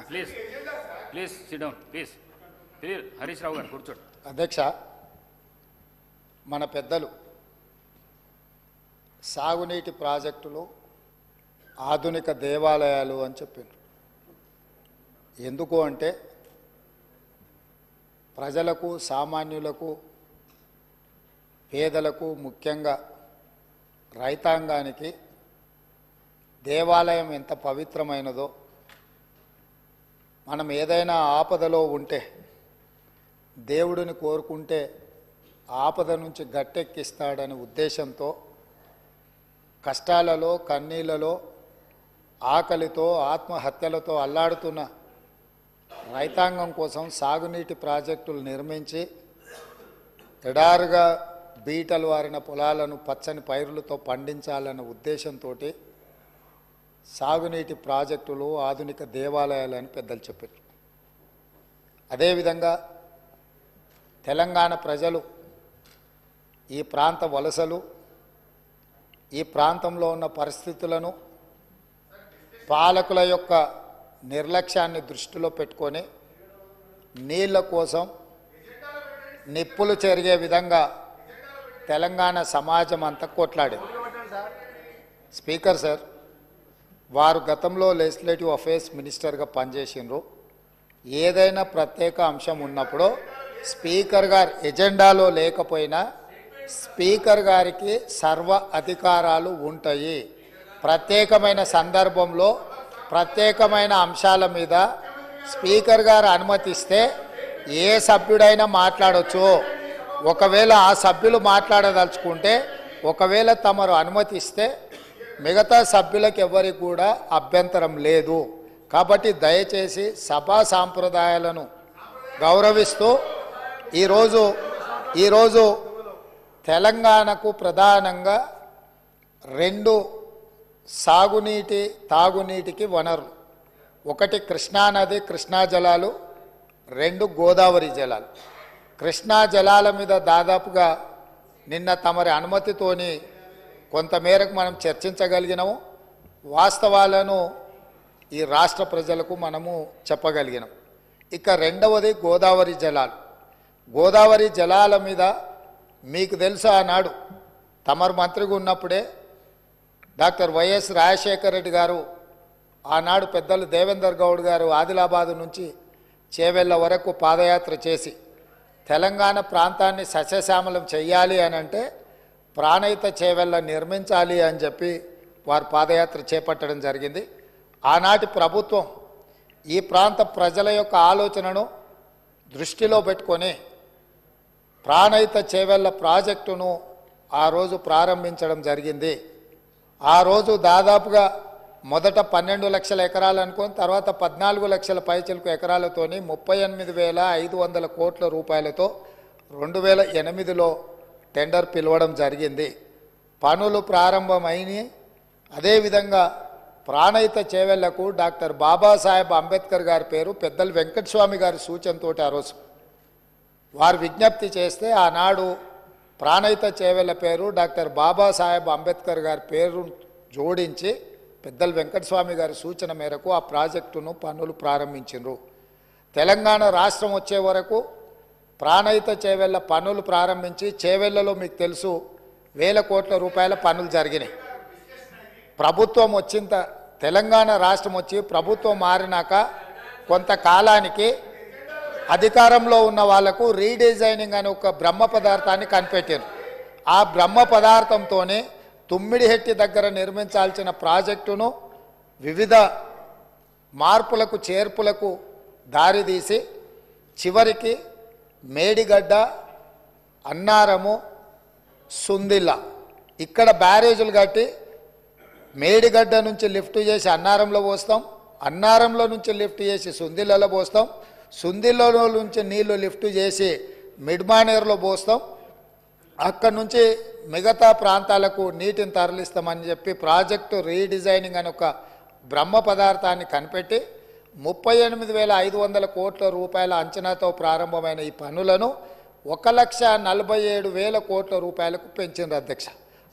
Please please sit down please. Harish Rao గారు కూర్చోండి. అధ్యక్ష, మన పెద్దలు సాగునీటి ప్రాజెక్టులు ఆధునిక దేవాలయాలు అని చెప్పారు. ఎందుకు అంటే ప్రజలకు, సామాన్యులకు, పేదలకు, ముఖ్యంగా రైతాంగానికి దేవాలయం ఎంత పవిత్రమైనదో, మనం ఏదైనా ఆపదలో ఉంటే దేవుడిని కోరుకుంటే ఆపద నుంచి గట్టెక్కిస్తాడనే ఉద్దేశంతో కష్టాలలో, కన్నీళ్లలో, ఆకలితో, ఆత్మహత్యలతో అల్లాడుతున్న రైతాంగం కోసం సాగునీటి ప్రాజెక్టులు నిర్మించి ఎడారుగా బీటలు వారిన పొలాలను పచ్చని పైరులతో పండించాలన్న ఉద్దేశంతో సాగునీటి ప్రాజెక్టులు ఆధునిక దేవాలయాలు అని పెద్దలు చెప్పారు. అదేవిధంగా తెలంగాణ ప్రజలు, ఈ ప్రాంత వలసలు, ఈ ప్రాంతంలో ఉన్న పరిస్థితులను, పాలకుల యొక్క నిర్లక్ష్యాన్ని దృష్టిలో పెట్టుకొని నీళ్ల కోసం నిప్పులు చెరిగే విధంగా తెలంగాణ సమాజం అంతా కొట్లాడింది. స్పీకర్ సార్, వారు గతంలో లెజిస్లేటివ్ అఫేర్స్ మినిస్టర్గా పనిచేసినారు. ఏదైనా ప్రత్యేక అంశం ఉన్నప్పుడు స్పీకర్ గారు ఎజెండాలో లేకపోయినా స్పీకర్ గారికి సర్వ అధికారాలు ఉంటాయి. ప్రత్యేకమైన సందర్భంలో ప్రత్యేకమైన అంశాల మీద స్పీకర్ గారు అనుమతిస్తే ఏ సభ్యుడైనా మాట్లాడవచ్చు. ఒకవేళ ఆ సభ్యులు మాట్లాడదలుచుకుంటే, ఒకవేళ తమరు అనుమతిస్తే మిగతా సభ్యులకు ఎవరికి కూడా అభ్యంతరం లేదు. కాబట్టి దయచేసి సభా సాంప్రదాయాలను గౌరవిస్తూ ఈరోజు తెలంగాణకు ప్రధానంగా రెండు సాగునీటి, తాగునీటికి వనరులు. ఒకటి కృష్ణానది, కృష్ణా జలాలు, రెండు గోదావరి జలాలు. కృష్ణా జలాల మీద దాదాపుగా నిన్న తమరి అనుమతితోని కొంతమేరకు మనం చర్చించగలిగినాము. వాస్తవాలను ఈ రాష్ట్ర ప్రజలకు మనము చెప్పగలిగినాం. ఇక రెండవది గోదావరి జలాలు. గోదావరి జలాల మీద మీకు తెలుసు, ఆనాడు తమరు మంత్రిగా ఉన్నప్పుడే డాక్టర్ వైఎస్ రాజశేఖర రెడ్డి గారు, ఆనాడు పెద్దలు దేవేందర్ గౌడ్ గారు ఆదిలాబాదు నుంచి చేవెళ్ళ వరకు పాదయాత్ర చేసి తెలంగాణ ప్రాంతాన్ని సస్యశ్యామలం చెయ్యాలి అని అంటే ప్రాణహిత చేవెళ్ళ నిర్మించాలి అని చెప్పి వారు పాదయాత్ర చేపట్టడం జరిగింది. ఆనాటి ప్రభుత్వం ఈ ప్రాంత ప్రజల యొక్క ఆలోచనను దృష్టిలో పెట్టుకొని ప్రాణహిత చేవెళ్ళ ప్రాజెక్టును ఆ రోజు ప్రారంభించడం జరిగింది. ఆ రోజు దాదాపుగా మొదట 12 లక్షల ఎకరాలు అనుకొని తర్వాత 14 లక్షల పైచిలకు ఎకరాలతోని 38,500 కోట్ల రూపాయలతో 2008లో టెండర్ పిలవడం జరిగింది. పనులు ప్రారంభమైనవి. అదేవిధంగా ప్రాణహిత చేవెళ్లకు డాక్టర్ బాబాసాహెబ్ అంబేద్కర్ గారి పేరు పెద్దలు వెంకటస్వామి గారి సూచనతో ఆ రోజు వారు విజ్ఞప్తి చేస్తే ఆనాడు ప్రాణహిత చేవెళ్ల పేరు డాక్టర్ బాబాసాహెబ్ అంబేద్కర్ గారి పేరు జోడించి పెద్దలు వెంకటస్వామి గారి సూచన మేరకు ఆ ప్రాజెక్టును పనులు ప్రారంభించారు. తెలంగాణ రాష్ట్రం వచ్చే వరకు ప్రాణహిత చేవెళ్ల పనులు ప్రారంభించి చేవెళ్లలో మీకు తెలుసు 1,000 కోట్ల రూపాయల పనులు జరిగినాయి. ప్రభుత్వం వచ్చిన తెలంగాణ రాష్ట్రం వచ్చి ప్రభుత్వం మారినాక కొంతకాలానికి అధికారంలో ఉన్న వాళ్లకు రీడిజైనింగ్ అనే ఒక బ్రహ్మ పదార్థాన్ని కనిపెట్టారు. ఆ బ్రహ్మ పదార్థంతోనే తుమ్మిడిహెట్టి దగ్గర నిర్మించాల్సిన ప్రాజెక్టును వివిధ మార్పులకు, చేర్పులకు దారితీసి చివరికి మేడిగడ్డ, అన్నారము, సుందిల్ల ఇక్కడ బ్యారేజీలు కట్టి మేడిగడ్డ నుంచి లిఫ్ట్ చేసి అన్నారంలో పోస్తాం, అన్నారంలో నుంచి లిఫ్ట్ చేసి సుందిల్లలో పోస్తాం, సుందిల్లలో నుంచి నీళ్లు లిఫ్ట్ చేసి మిడ్మానేరులో పోస్తాం, అక్కడి నుంచి మిగతా ప్రాంతాలకు నీటిని తరలిస్తామని చెప్పి ప్రాజెక్టు రీడిజైనింగ్ అని ఒక బ్రహ్మ పదార్థాన్ని కనిపెట్టి 38,500 కోట్ల రూపాయల అంచనాతో ప్రారంభమైన ఈ పనులను 1,47,000 కోట్ల రూపాయలకు పెంచింది అధ్యక్ష.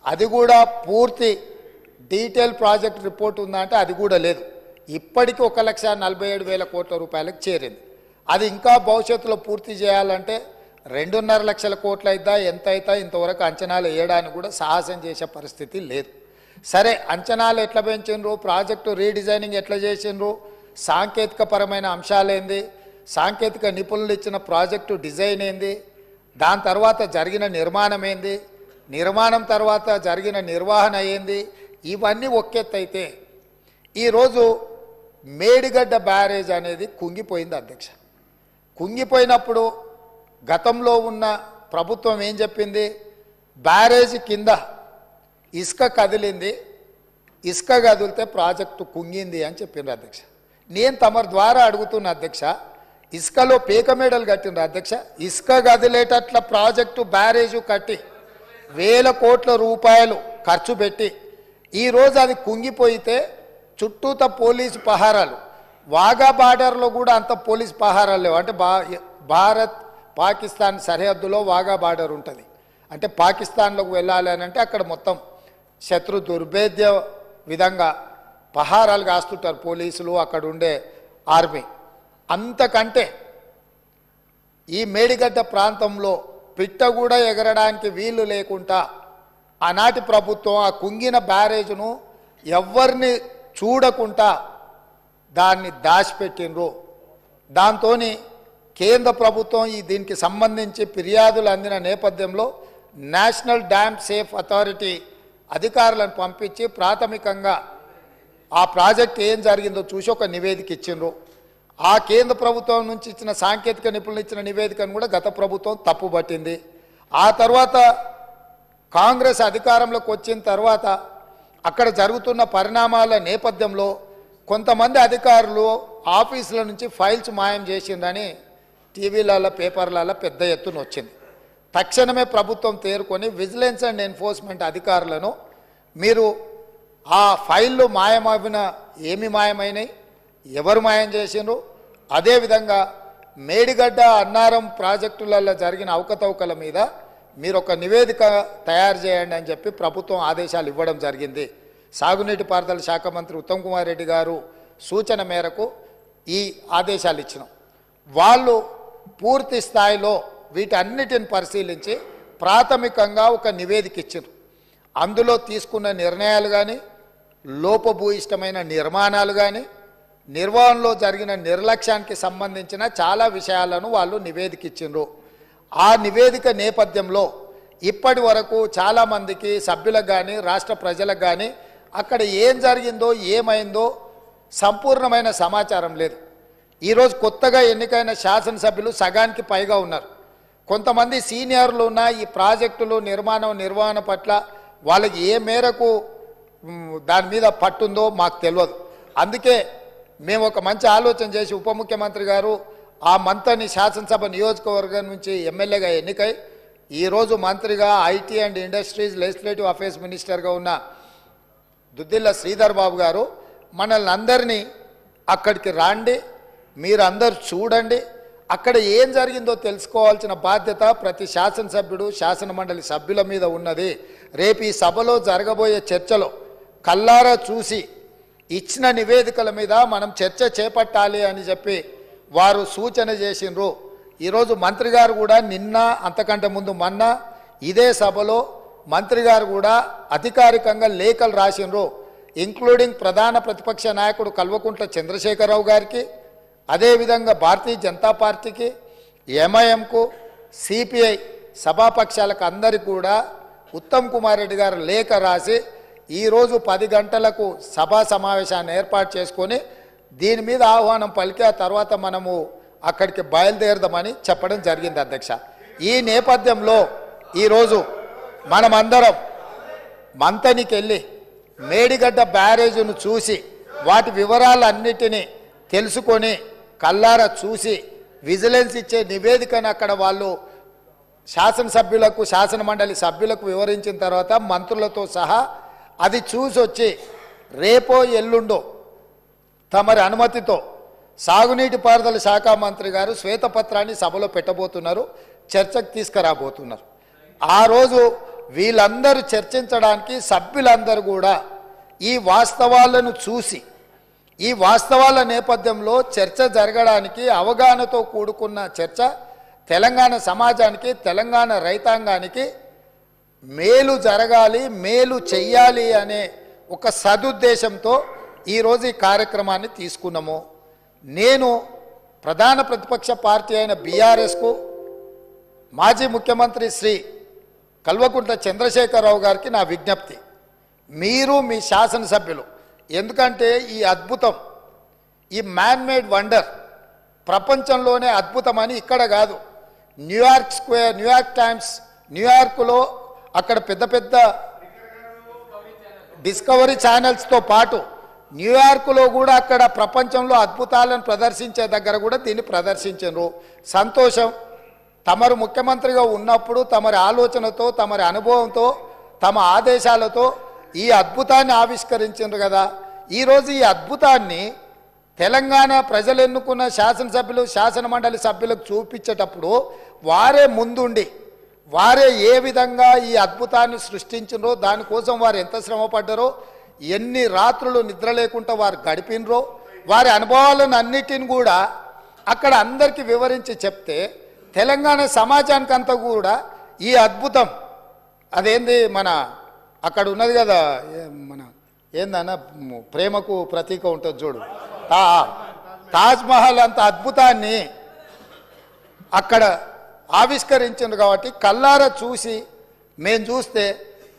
అది కూడా పూర్తి డీటెయిల్ ప్రాజెక్ట్ రిపోర్ట్ ఉందంటే అది కూడా లేదు. ఇప్పటికీ 1,47,000 కోట్ల రూపాయలకు చేరింది. అది ఇంకా భవిష్యత్తులో పూర్తి చేయాలంటే 2.5 లక్షల కోట్లు అయిద్దా ఎంత అవుతా ఇంతవరకు అంచనాలు వేయడానికి కూడా సాహసం చేసే పరిస్థితి లేదు. సరే, అంచనాలు ఎట్లా పెంచిండ్రు, ప్రాజెక్టు రీడిజైనింగ్ ఎట్లా చేసిండ్రు, సాంకేతికపరమైన అంశాలేంది, సాంకేతిక నిపుణులు ఇచ్చిన ప్రాజెక్టు డిజైన్ ఏంది, దాని తర్వాత జరిగిన నిర్మాణం ఏంది, నిర్మాణం తర్వాత జరిగిన నిర్వహణ ఏంది, ఇవన్నీ ఒక్కెత్తైతే ఈరోజు మేడిగడ్డ బ్యారేజ్ అనేది కుంగిపోయింది అధ్యక్ష. కుంగిపోయినప్పుడు గతంలో ఉన్న ప్రభుత్వం ఏం చెప్పింది, బ్యారేజ్ కింద ఇసుక కదిలింది, ఇసుక కదిలితే ప్రాజెక్టు కుంగింది అని చెప్పిండ్రు అధ్యక్ష. నేను తమరి ద్వారా అడుగుతున్న అధ్యక్ష, ఇసుకలో పేకమేడలు కట్టిండ్రు అధ్యక్ష. ఇసుక కదిలేటట్ల ప్రాజెక్టు బ్యారేజు కట్టి 1,000 కోట్ల రూపాయలు ఖర్చు పెట్టి ఈరోజు అది కుంగిపోయితే చుట్టూత పోలీసు పహారాలు, వాఘా బార్డర్లో కూడా అంత పోలీసు పహారాలు లేవు. అంటే భారత్ పాకిస్తాన్ సరిహద్దులో వాఘా బార్డర్ ఉంటుంది. అంటే పాకిస్తాన్లోకి వెళ్ళాలి అని అంటే అక్కడ మొత్తం శత్రు దుర్భేద్య విధంగా పహారాలు కాస్తుంటారు పోలీసులు, అక్కడ ఉండే ఆర్మీ. అంతకంటే ఈ మేడిగడ్డ ప్రాంతంలో పిట్ట కూడా ఎగరడానికి వీలు లేకుండా ఆనాటి ప్రభుత్వం ఆ కుంగిన బ్యారేజ్ను ఎవరిని చూడకుండా దాన్ని దాచిపెట్టినరు. దాంతో కేంద్ర ప్రభుత్వం దీనికి సంబంధించి ఫిర్యాదులు అందిన నేపథ్యంలో నేషనల్ డ్యామ్ సేఫ్ అథారిటీ అధికారులను పంపించి ప్రాథమికంగా ఆ ప్రాజెక్ట్ ఏం జరిగిందో చూసి ఒక నివేదిక ఇచ్చిండ్రు. ఆ కేంద్ర ప్రభుత్వం నుంచి ఇచ్చిన సాంకేతిక నిపుణులు ఇచ్చిన నివేదికను కూడా గత ప్రభుత్వం తప్పుపట్టింది. ఆ తర్వాత కాంగ్రెస్ అధికారంలోకి వచ్చిన తర్వాత అక్కడ జరుగుతున్న పరిణామాల నేపథ్యంలో కొంతమంది అధికారులు ఆఫీసుల నుంచి ఫైల్స్ మాయం చేసిందని టీవీలలో పేపర్లలో పెద్ద ఎత్తున వచ్చింది. తక్షణమే ప్రభుత్వం తేరుకొని విజిలెన్స్ అండ్ ఎన్ఫోర్స్మెంట్ అధికారులను మీరు ఆ ఫైళ్ళు మాయమైన ఏమి మాయమైనాయి, ఎవరు మాయం చేసిండ్రు, అదేవిధంగా మేడిగడ్డ అన్నారం ప్రాజెక్టులలో జరిగిన అవకతవకల మీద మీరు ఒక నివేదిక తయారు చేయండి అని చెప్పి ప్రభుత్వం ఆదేశాలు ఇవ్వడం జరిగింది. సాగునీటి పారుదల శాఖ మంత్రి ఉత్తమ్ కుమార్ రెడ్డి గారు సూచన మేరకు ఈ ఆదేశాలు ఇచ్చినాం. వాళ్ళు పూర్తి స్థాయిలో వీటన్నిటిని పరిశీలించి ప్రాథమికంగా ఒక నివేదిక ఇచ్చారు. అందులో తీసుకున్న నిర్ణయాలు కానీ, లోపభూయిష్టమైన నిర్మాణాలు కానీ, నిర్వహణలో జరిగిన నిర్లక్ష్యానికి సంబంధించిన చాలా విషయాలను వాళ్ళు నివేదిక ఇచ్చిండ్రు. ఆ నివేదిక నేపథ్యంలో ఇప్పటి వరకు చాలామందికి సభ్యులకు కానీ రాష్ట్ర ప్రజలకు కానీ అక్కడ ఏం జరిగిందో ఏమైందో సంపూర్ణమైన సమాచారం లేదు. ఈరోజు కొత్తగా ఎన్నికైన శాసనసభ్యులు సగానికి పైగా ఉన్నారు. కొంతమంది సీనియర్లు ఉన్న ఈ ప్రాజెక్టులు నిర్వహణ పట్ల వాళ్ళకి ఏ మేరకు దాని మీద పట్టుందో మాకు తెలియదు. అందుకే మేము ఒక మంచి ఆలోచన చేసి ఉప ముఖ్యమంత్రి గారు ఆ మంత్రిని శాసనసభ నియోజకవర్గం నుంచి ఎమ్మెల్యేగా ఎన్నికై ఈరోజు మంత్రిగా IT and industries legislative affairs మినిస్టర్గా ఉన్న దుద్దిల్ల శ్రీధర్ బాబు గారు మనల్ని అందరినీ అక్కడికి రాండి, మీరు అందరు చూడండి, అక్కడ ఏం జరిగిందో తెలుసుకోవాల్సిన బాధ్యత ప్రతి శాసనసభ్యుడు శాసనమండలి సభ్యుల మీద ఉన్నది. రేపు ఈ సభలో జరగబోయే చర్చలో కల్లారా చూసి ఇచ్చిన నివేదికల మీద మనం చర్చ చేపట్టాలి అని చెప్పి వారు సూచన చేసిండ్రు. ఈరోజు మంత్రి గారు కూడా నిన్న అంతకంటే ముందు మొన్న ఇదే సభలో మంత్రి గారు కూడా అధికారికంగా లేఖలు రాసిండ్రు. ఇంక్లూడింగ్ ప్రధాన ప్రతిపక్ష నాయకుడు కల్వకుంట్ల చంద్రశేఖరరావు గారికి, అదేవిధంగా భారతీయ జనతా పార్టీకి, ఎంఐఎంకు, సిపిఐ సభాపక్షాలకు అందరికీ కూడా ఉత్తమ్ కుమార్ రెడ్డి గారు లేఖ రాసి ఈరోజు 10 గంటలకు సభా సమావేశాన్ని ఏర్పాటు చేసుకొని దీని మీద ఆహ్వానం పలికి ఆ తర్వాత మనము అక్కడికి బయలుదేరదామని చెప్పడం జరిగింది అధ్యక్ష. ఈ నేపథ్యంలో ఈరోజు మనమందరం మంతనికి వెళ్ళి మేడిగడ్డ బ్యారేజీను చూసి వాటి వివరాలన్నిటినీ తెలుసుకొని కల్లారా చూసి విజిలెన్స్ ఇచ్చే నివేదికను అక్కడ వాళ్ళు శాసనసభ్యులకు శాసనమండలి సభ్యులకు వివరించిన తర్వాత మంత్రులతో సహా అది చూసి వచ్చి రేపో ఎల్లుండో తమరి అనుమతితో సాగునీటి పారుదల శాఖ మంత్రి గారు శ్వేతపత్రాన్ని సభలో పెట్టబోతున్నారు, చర్చకు తీసుకురాబోతున్నారు. ఆ రోజు వీళ్ళందరూ చర్చించడానికి సభ్యులందరూ కూడా ఈ వాస్తవాలను చూసి ఈ వాస్తవాల నేపథ్యంలో చర్చ జరగడానికి అవగాహనతో కూడుకున్న చర్చ తెలంగాణ సమాజానికి తెలంగాణ రైతాంగానికి మేలు జరగాలి, మేలు చెయ్యాలి అనే ఒక సదుద్దేశంతో ఈరోజు ఈ కార్యక్రమాన్ని తీసుకున్నాము. నేను ప్రధాన ప్రతిపక్ష పార్టీ అయిన బీఆర్ఎస్కు మాజీ ముఖ్యమంత్రి శ్రీ కల్వకుంట్ల చంద్రశేఖరరావు గారికి నా విజ్ఞప్తి, మీరు మీ శాసనసభ్యులు, ఎందుకంటే ఈ అద్భుతం, ఈ మ్యాన్ మేడ్ వండర్ ప్రపంచంలోనే అద్భుతమని ఇక్కడ కాదు, న్యూయార్క్ స్క్వేర్, న్యూయార్క్ టైమ్స్, న్యూయార్క్లో అక్కడ పెద్ద పెద్ద డిస్కవరీ ఛానల్స్తో పాటు న్యూయార్క్లో కూడా అక్కడ ప్రపంచంలో అద్భుతాలను ప్రదర్శించే దగ్గర కూడా దీన్ని ప్రదర్శించారు. సంతోషం. తమరు ముఖ్యమంత్రిగా ఉన్నప్పుడు తమరి ఆలోచనతో, తమరి అనుభవంతో, తమ ఆదేశాలతో ఈ అద్భుతాన్ని ఆవిష్కరించారు కదా. ఈరోజు ఈ అద్భుతాన్ని తెలంగాణ ప్రజలు ఎన్నుకున్న శాసనసభ్యులు, శాసనమండలి సభ్యులకు చూపించేటప్పుడు వారే ముందుండి వారే ఏ విధంగా ఈ అద్భుతాన్ని సృష్టించినరో, దానికోసం వారు ఎంత శ్రమ పడ్డారో, ఎన్ని రాత్రులు నిద్ర లేకుండా వారు గడిపినరో, వారి అనుభవాలను అన్నిటిని కూడా అక్కడ అందరికీ వివరించి చెప్తే తెలంగాణ సమాజానికి అంతా కూడా ఈ అద్భుతం అదేంది మన అక్కడ ఉన్నది కదా, మన ఏందన్న ప్రేమకు ప్రతీక ఉంటుంది చూడు, తాజ్మహల్ అంత అద్భుతాన్ని అక్కడ ఆవిష్కరించింది కాబట్టి కళ్ళారా చూసి మేము చూస్తే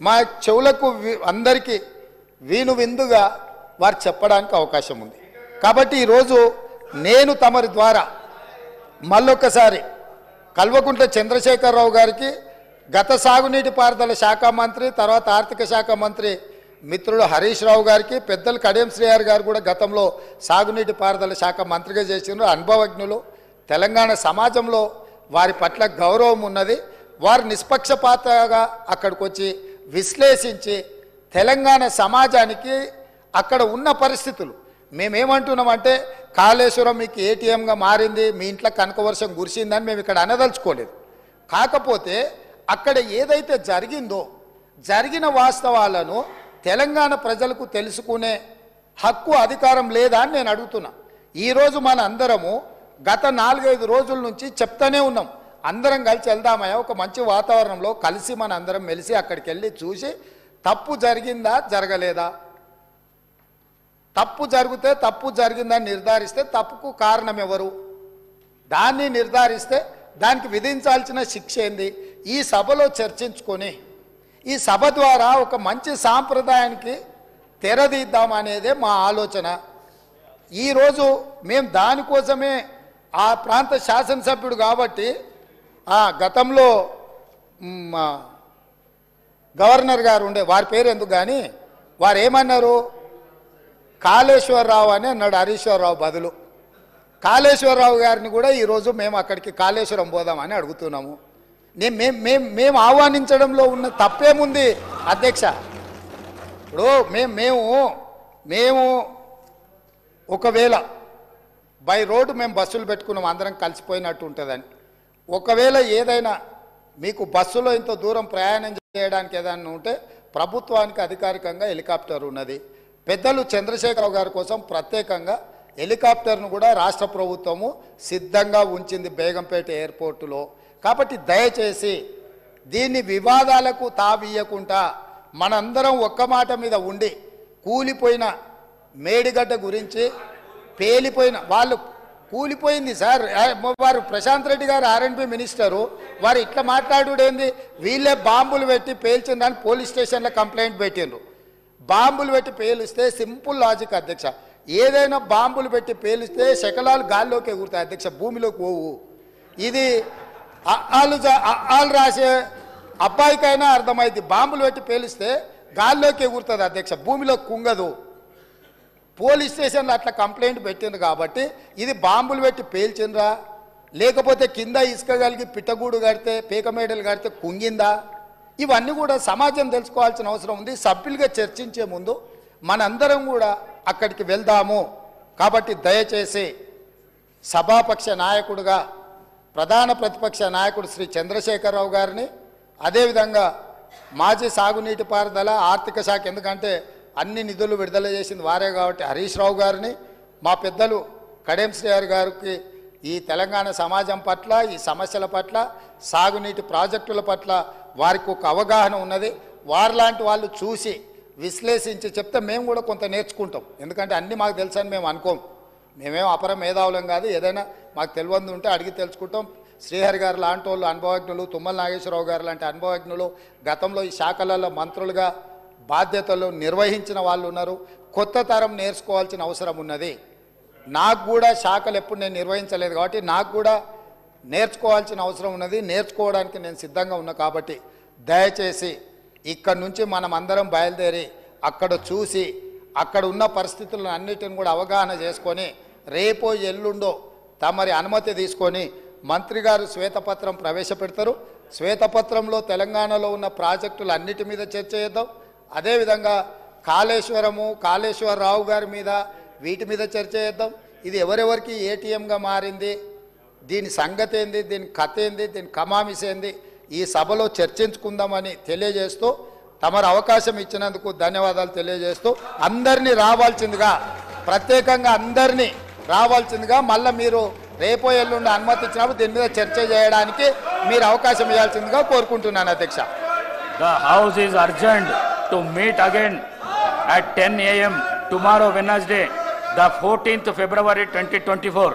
మా చెవులకు అందరికీ వీను విందుగా వారు చెప్పడానికి అవకాశం ఉంది. కాబట్టి ఈరోజు నేను తమరి ద్వారా మళ్ళొక్కసారి కల్వకుంట్ల చంద్రశేఖరరావు గారికి, గత సాగునీటి పారుదల శాఖ మంత్రి, తర్వాత ఆర్థిక శాఖ మంత్రి మిత్రుడు హరీష్ రావు గారికి, పెద్దలు కడియం శ్రీహరి గారు కూడా గతంలో సాగునీటి పారుదల శాఖ మంత్రిగా చేసినారు, అనుభవజ్ఞులు, తెలంగాణ సమాజంలో వారి పట్ల గౌరవం ఉన్నది. వారు నిష్పక్షపాతంగా అక్కడికి వచ్చి విశ్లేషించి తెలంగాణ సమాజానికి అక్కడ ఉన్న పరిస్థితులు, మేమేమంటున్నామంటే కాళేశ్వరం మీకు ఏటీఎంగా మారింది, మీ ఇంట్లో కనకవర్షం కురిసిందని మేము ఇక్కడ అనదలుచుకోలేదు. కాకపోతే అక్కడ ఏదైతే జరిగిందో జరిగిన వాస్తవాలను తెలంగాణ ప్రజలకు తెలుసుకునే హక్కు, అధికారం లేదా అని నేను అడుగుతున్నా. ఈరోజు మన అందరము గత 4-5 రోజుల నుంచి చెప్తానే ఉన్నాం, అందరం కలిసి వెళ్దామయ్యా, ఒక మంచి వాతావరణంలో కలిసి మన అందరం మెలిసి అక్కడికి వెళ్ళి చూసి తప్పు జరిగిందా జరగలేదా, తప్పు జరిగితే తప్పు జరిగిందని నిర్ధారిస్తే తప్పుకు కారణం ఎవరు, దాన్ని నిర్ధారిస్తే దానికి విధించాల్సిన శిక్ష ఏంది, ఈ సభలో చర్చించుకొని ఈ సభ ద్వారా ఒక మంచి సాంప్రదాయానికి తెరదీద్దామనేదే మా ఆలోచన. ఈరోజు మేము దానికోసమే ఆ ప్రాంత శాసనసభ్యుడు కాబట్టి గతంలో గవర్నర్ గారు ఉండే, వారి పేరు ఎందుకు కానీ వారు ఏమన్నారు, కాళేశ్వరరావు అని అన్నాడు హరీశ్వరరావు బదులు. కాళేశ్వరరావు గారిని కూడా ఈరోజు మేము అక్కడికి కాళేశ్వరం పోదామని అడుగుతున్నాము. మేము ఆహ్వానించడంలో ఉన్న తప్పేముంది అధ్యక్ష? ఇప్పుడు మేము ఒకవేళ బై రోడ్డు మేము బస్సులు పెట్టుకున్నాం, అందరం కలిసిపోయినట్టు ఉంటుందని. ఒకవేళ ఏదైనా మీకు బస్సులో ఇంత దూరం ప్రయాణం చేయడానికి ఏదైనా ఉంటే ప్రభుత్వానికి అధికారికంగా హెలికాప్టర్ ఉన్నది. పెద్దలు చంద్రశేఖరరావు గారి కోసం ప్రత్యేకంగా హెలికాప్టర్ను కూడా రాష్ట్ర ప్రభుత్వము సిద్ధంగా ఉంచింది బేగంపేట ఎయిర్పోర్టులో. కాబట్టి దయచేసి దీన్ని వివాదాలకు తావియ్యకుండా మనందరం ఒక్క మాట మీద ఉండి, కూలిపోయిన మేడిగడ్డ గురించి, పేలిపోయిన వాళ్ళు కూలిపోయింది సార్, వారు ప్రశాంత్ రెడ్డి గారు ఆర్ఎండ్బి మినిస్టరు, వారు ఇట్లా మాట్లాడుడేంది, వీళ్ళే బాంబులు పెట్టి పేల్చిందని పోలీస్ స్టేషన్లో కంప్లైంట్ పెట్టిండ్రు. బాంబులు పెట్టి పేలిస్తే సింపుల్ లాజిక్ అధ్యక్ష, ఏదైనా బాంబులు పెట్టి పేలిస్తే శకలాలు గాల్లోకి ఎగురుతాయి అధ్యక్ష, భూమిలోకి పోవు. ఇది ఆళ్ళు రాసే అబ్బాయికైనా అర్థమైంది, బాంబులు పెట్టి పేలిస్తే గాల్లోకి ఎగురుతుంది అధ్యక్ష, భూమిలోకి కుంగదు. పోలీస్ స్టేషన్లో అట్లా కంప్లైంట్ పెట్టింది కాబట్టి ఇది బాంబులు పెట్టి పేల్చిండ్రా, లేకపోతే కింద ఇసుక కలిగి పిట్టగూడు కడితే, పీకమేడలు కడితే కుంగిందా, ఇవన్నీ కూడా సమాజం తెలుసుకోవాల్సిన అవసరం ఉంది. సభ్యులుగా చర్చించే ముందు మనందరం కూడా అక్కడికి వెళ్దాము. కాబట్టి దయచేసి సభాపక్ష నాయకుడుగా ప్రధాన ప్రతిపక్ష నాయకుడు శ్రీ చంద్రశేఖరరావు గారిని, అదేవిధంగా మాజీ సాగునీటి పారుదల ఆర్థిక శాఖ, ఎందుకంటే అన్ని నిధులు విడుదల చేసింది వారే కాబట్టి హరీష్ రావు గారిని, మా పెద్దలు కడెం శ్రీహరి గారికి ఈ తెలంగాణ సమాజం పట్ల, ఈ సమస్యల పట్ల, సాగునీటి ప్రాజెక్టుల పట్ల వారికి ఒక అవగాహన ఉన్నది. వారిలాంటి వాళ్ళు చూసి విశ్లేషించి చెప్తే మేము కూడా కొంత నేర్చుకుంటాం. ఎందుకంటే అన్నీ మాకు తెలుసని మేము అనుకోం. మేమేం అపర మేధావులం కాదు. ఏదైనా మాకు తెలియంది ఉంటే అడిగి తెలుసుకుంటాం. శ్రీహరి గారు లాంటి వాళ్ళు అనుభవజ్ఞులు, తుమ్మల నాగేశ్వరరావు గారు లాంటి అనుభవజ్ఞులు, గతంలో ఈ శాఖలలో మంత్రులుగా బాధ్యతలు నిర్వహించిన వాళ్ళు ఉన్నారు. కొత్త తరం నేర్చుకోవాల్సిన అవసరం ఉన్నది. నాకు కూడా శాఖలు ఎప్పుడు నేను నిర్వహించలేదు కాబట్టి నాకు కూడా నేర్చుకోవాల్సిన అవసరం ఉన్నది. నేర్చుకోవడానికి నేను సిద్ధంగా ఉన్నా. కాబట్టి దయచేసి ఇక్కడ నుంచి మనం అందరం బయలుదేరి అక్కడ చూసి అక్కడ ఉన్న పరిస్థితులను అన్నిటిని కూడా అవగాహన చేసుకొని రేపో ఎల్లుండో తమరి అనుమతి తీసుకొని మంత్రి గారు శ్వేతపత్రం ప్రవేశపెడతారు. శ్వేతపత్రంలో తెలంగాణలో ఉన్న ప్రాజెక్టులు అన్నిటి మీద చర్చ చేద్దాం. అదేవిధంగా కాళేశ్వరము, కాళేశ్వరరావు గారి మీద, వీటి మీద చర్చ చేద్దాం. ఇది ఎవరెవరికి ఏటీఎంగా మారింది, దీని సంగతి ఏంది, దీని కథ ఏంది, దీని కమామిస్ ఏంది, ఈ సభలో చర్చించుకుందామని తెలియజేస్తూ తమరు అవకాశం ఇచ్చినందుకు ధన్యవాదాలు తెలియజేస్తూ అందరినీ రావాల్సిందిగా, ప్రత్యేకంగా అందరినీ రావాల్సిందిగా, మళ్ళీ మీరు రేపో ఎల్లుండి అనుమతి ఇచ్చినప్పుడు దీని మీద చర్చ చేయడానికి మీరు అవకాశం ఇవ్వాల్సిందిగా కోరుకుంటున్నాను అధ్యక్ష. The House is urged to meet again at 10 a.m. tomorrow Wednesday, the 14th February 2024.